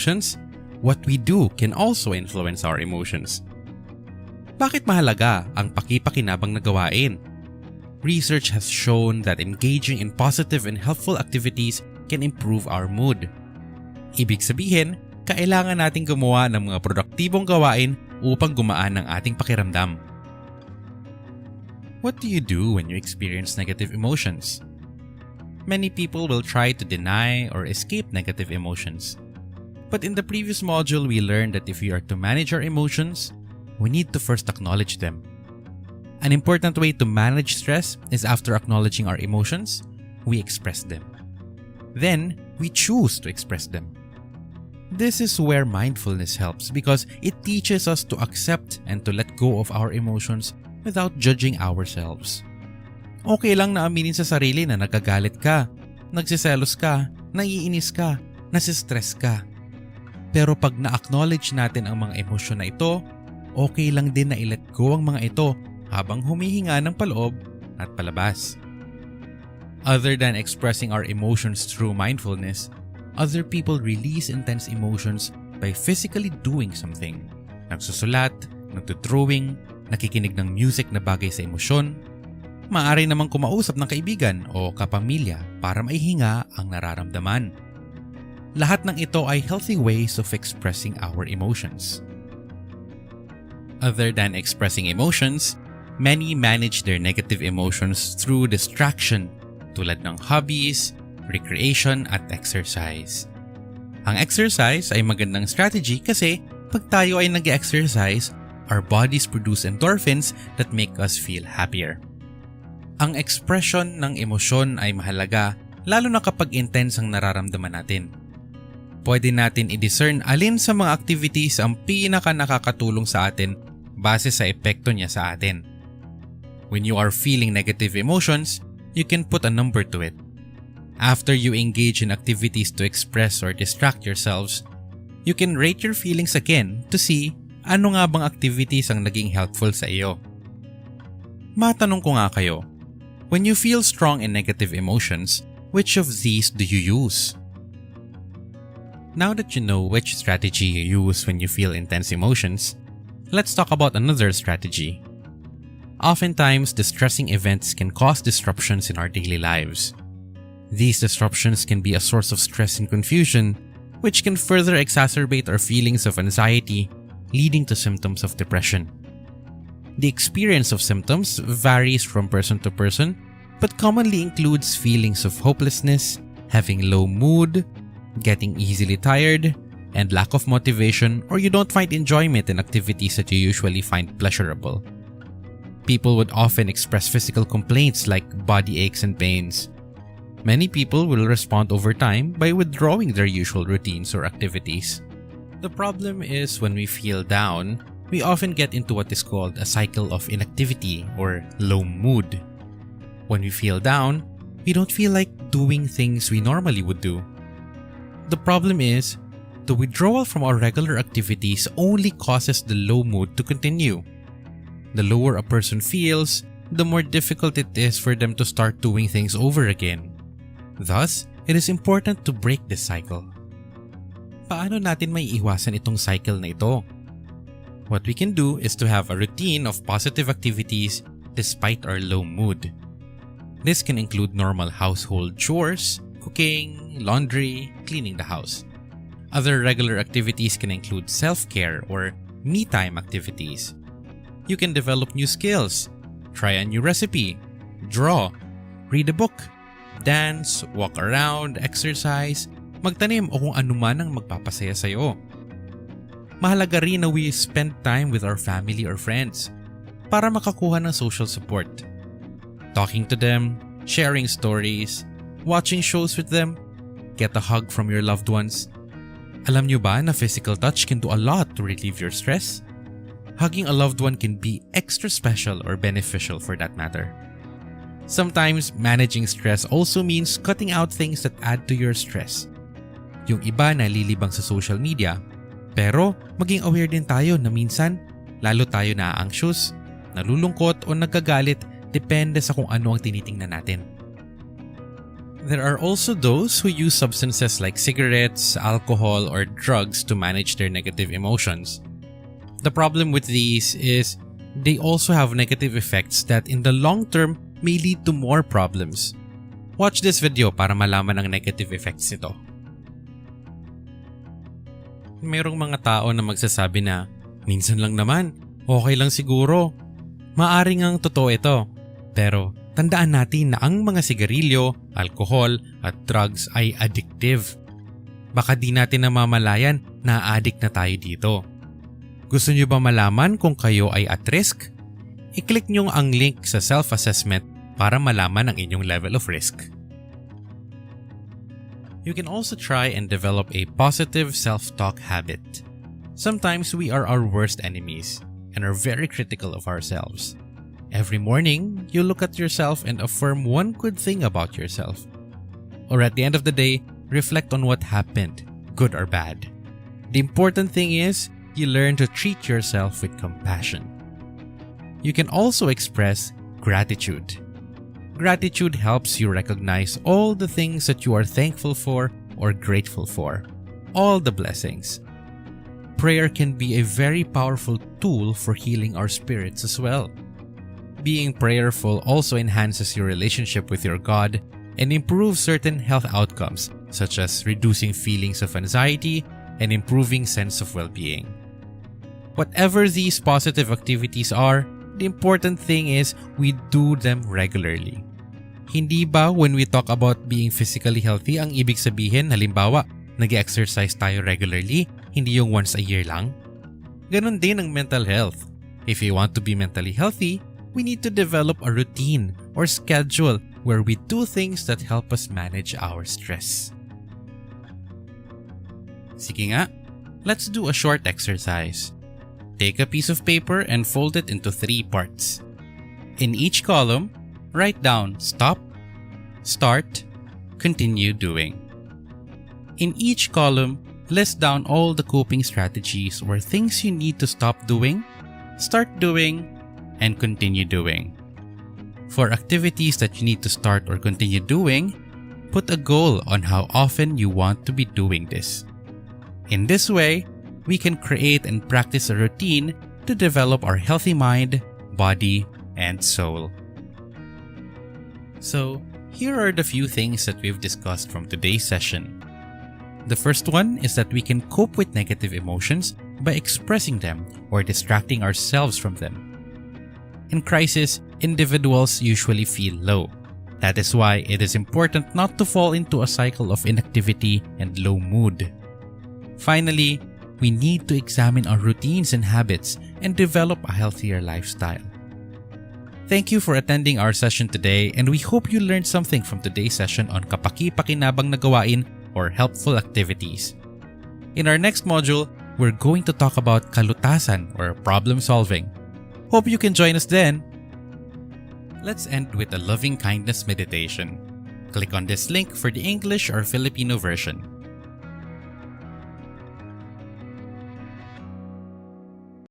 emotions, what we do can also influence our emotions. Bakit mahalaga ang pakipakinabang na gawain? Research has shown that engaging in positive and helpful activities can improve our mood. Ibig sabihin, kailangan nating gumawa ng mga produktibong gawain upang gumaan ang ating pakiramdam. What do you do when you experience negative emotions? Many people will try to deny or escape negative emotions. But in the previous module, we learned that if we are to manage our emotions, we need to first acknowledge them. An important way to manage stress is after acknowledging our emotions, we express them. Then, we choose to express them. This is where mindfulness helps because it teaches us to accept and to let go of our emotions without judging ourselves. Okay lang na aminin sa sarili na nagagalit ka, nagsiselos ka, naiinis ka, nasistress ka. Pero pag na-acknowledge natin ang mga emosyon na ito, okay lang din na i-let go ang mga ito habang humihinga ng paloob at palabas. Other than expressing our emotions through mindfulness, other people release intense emotions by physically doing something. Nagsusulat, nagdodrawing, nakikinig ng music na bagay sa emosyon. Maaari namang kumausap ng kaibigan o kapamilya para maihinga ang nararamdaman. Lahat ng ito ay healthy ways of expressing our emotions. Other than expressing emotions, many manage their negative emotions through distraction tulad ng hobbies, recreation at exercise. Ang exercise ay magandang strategy kasi pag tayo ay nag-exercise, our bodies produce endorphins that make us feel happier. Ang expression ng emosyon ay mahalaga lalo na kapag intense ang nararamdaman natin. Pwede natin i-discern alin sa mga activities ang pinaka nakakatulong sa atin base sa epekto niya sa atin. When you are feeling negative emotions, you can put a number to it. After you engage in activities to express or distract yourselves, you can rate your feelings again to see ano nga bang activities ang naging helpful sa iyo. Matanong ko nga kayo, when you feel strong and negative emotions, which of these do you use? Now that you know which strategy you use when you feel intense emotions, let's talk about another strategy. Oftentimes, distressing events can cause disruptions in our daily lives. These disruptions can be a source of stress and confusion, which can further exacerbate our feelings of anxiety, leading to symptoms of depression. The experience of symptoms varies from person to person, but commonly includes feelings of hopelessness, having low mood, getting easily tired, and lack of motivation, or you don't find enjoyment in activities that you usually find pleasurable. People would often express physical complaints like body aches and pains. Many people will respond over time by withdrawing their usual routines or activities. The problem is when we feel down, we often get into what is called a cycle of inactivity or low mood. When we feel down, we don't feel like doing things we normally would do. The problem is, the withdrawal from our regular activities only causes the low mood to continue. The lower a person feels, the more difficult it is for them to start doing things over again. Thus, it is important to break this cycle. Paano natin may iwasan itong cycle na ito? What we can do is to have a routine of positive activities despite our low mood. This can include normal household chores, cooking, laundry, cleaning the house. Other regular activities can include self-care or me-time activities. You can develop new skills, try a new recipe, draw, read a book, dance, walk around, exercise, magtanim o kung ano man ang magpapasaya sa iyo. Mahalaga rin na we spend time with our family or friends para makakuha ng social support. Talking to them, sharing stories, watching shows with them, get a hug from your loved ones. Alam niyo ba na physical touch can do a lot to relieve your stress? Hugging a loved one can be extra special or beneficial for that matter. Sometimes, managing stress also means cutting out things that add to your stress. Yung iba nalilibang sa social media, pero maging aware din tayo na minsan, lalo tayo na-anxious, nalulungkot o nagkagalit depende sa kung ano ang tinitingnan natin. There are also those who use substances like cigarettes, alcohol, or drugs to manage their negative emotions. The problem with these is they also have negative effects that in the long term may lead to more problems. Watch this video para malaman ang negative effects nito. Mayroong mga tao na magsasabi na, minsan lang naman, okay lang siguro. Maaring ang totoo ito. Pero tandaan natin na ang mga sigarilyo, alkohol at drugs ay addictive. Baka di natin namamalayan na addict na tayo dito. Gusto nyo ba malaman kung kayo ay at risk? I-click nyo ang link sa self-assessment para malaman ang inyong level of risk. You can also try and develop a positive self-talk habit. Sometimes we are our worst enemies and are very critical of ourselves. Every morning, you look at yourself and affirm one good thing about yourself. Or at the end of the day, reflect on what happened, good or bad. The important thing is, you learn to treat yourself with compassion. You can also express gratitude. Gratitude helps you recognize all the things that you are thankful for or grateful for, all the blessings. Prayer can be a very powerful tool for healing our spirits as well. Being prayerful also enhances your relationship with your God and improves certain health outcomes such as reducing feelings of anxiety and improving sense of well-being. Whatever these positive activities are, the important thing is we do them regularly. Hindi ba when we talk about being physically healthy, ang ibig sabihin, halimbawa, nag-exercise tayo regularly, hindi yung once a year lang? Ganon din ang mental health. If you want to be mentally healthy, we need to develop a routine or schedule where we do things that help us manage our stress. Sige nga, let's do a short exercise. Take a piece of paper and fold it into 3 parts. In each column, write down stop, start, continue doing. In each column, list down all the coping strategies or things you need to stop doing, start doing, and continue doing. For activities that you need to start or continue doing, put a goal on how often you want to be doing this. In this way, we can create and practice a routine to develop our healthy mind, body, and soul. So, here are the few things that we've discussed from today's session. The first one is that we can cope with negative emotions by expressing them or distracting ourselves from them. In crisis, individuals usually feel low. That is why it is important not to fall into a cycle of inactivity and low mood. Finally, we need to examine our routines and habits and develop a healthier lifestyle. Thank you for attending our session today, and we hope you learned something from today's session on kapaki-pakinabang na gawain or helpful activities. In our next module, we're going to talk about kalutasan or problem solving. Hope you can join us then. Let's end with a loving kindness meditation. Click on this link for the English or Filipino version.